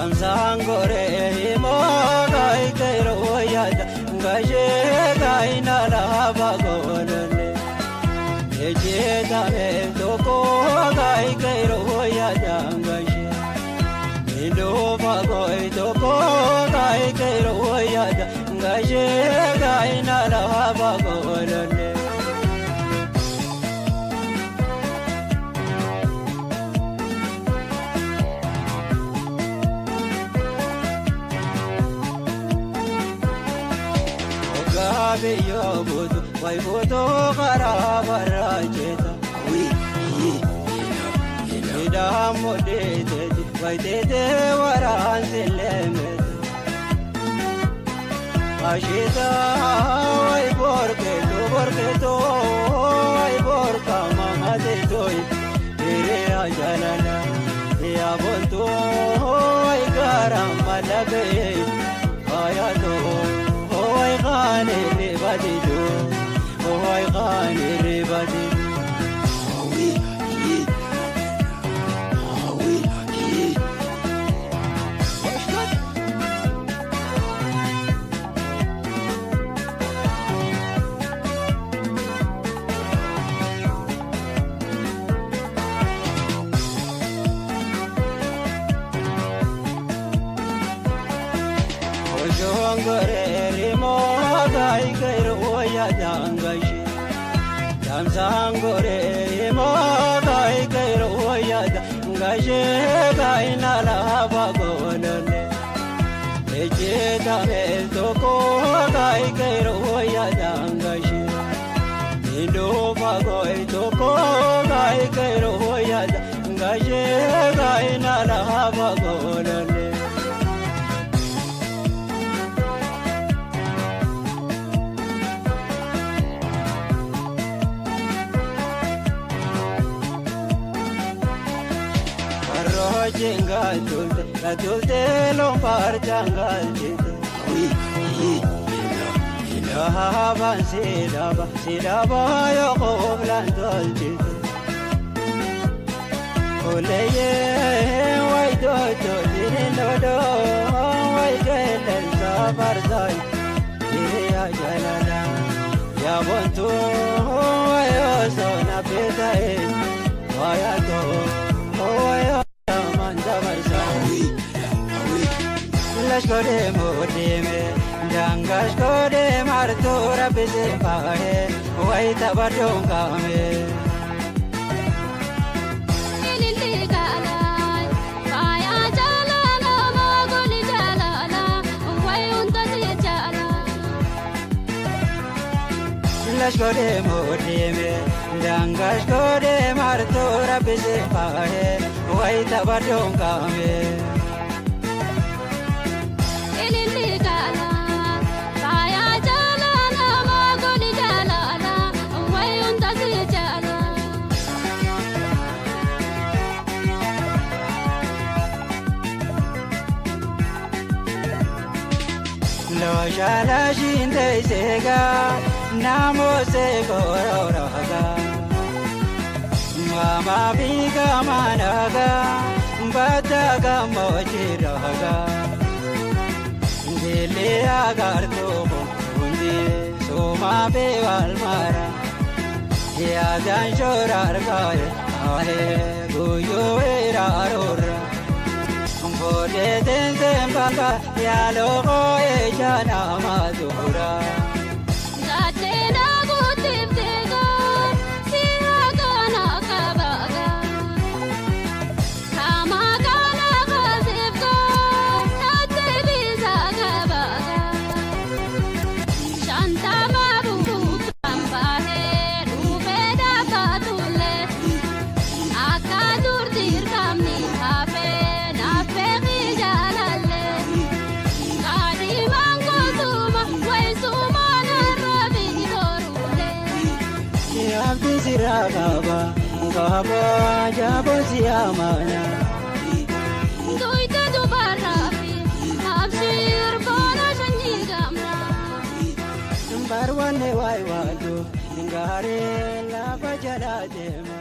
Sangore mo gai kairo yada gaje gai na la bagolale eje da me toko gai kairo yada gaje indo bagoi toko gai kairo yada gaje gai na la bagolale Yo budu, wai budu karabarajeta. Ida modete, wai tete waran silemet. Ashita wai borketo, wai borka mama de toy. Tere ajalala, ya bonto wai garam malage, kaya to. Oy khane re badido, oy khane re badido. Awi hi, awi hi. Ojongore gai kairo yada gaje dam sangore mo gai kairo yada gaje gai na la bagolale eje da me toko gai kairo yada gaje indo bagoi toko gai kairo yada gaje gai na la bagolale Jingal tulte, la tulte lompar jangal jete. Ilahaban silaba yo qoblan tulte. Oleye wai do dinindo wai gelen sabarzai. Ya jalala ya bontu wai osona petai. Waya to waya Lash kode modeme, jangash kode martura bise pahe, wai tabadong kame. Ilili kalai, kaya jalala, maguli jalala, wai unta si jala. Lash kode modeme, jangash kode martura bise pahe, wai tabadong kame. Lo shala shinde sega namo se gororaga mama biga managa bataga mojiraga dile agar to bundi soma be walmara ya jan shorar gaye ahe guyo erarora Bode den bamba ya logo e jana madura Gate na gutibtega siha kana kabaga Kama kana gazibga tate biza kabaga Shanta mabu kamba he rubeda patule Akadur dir kamni hape Siragaba, gaba jabo siamana. Doita do barafi, abshir bona shanyi gamra. Barwane wai wado, ngare la bajala dema.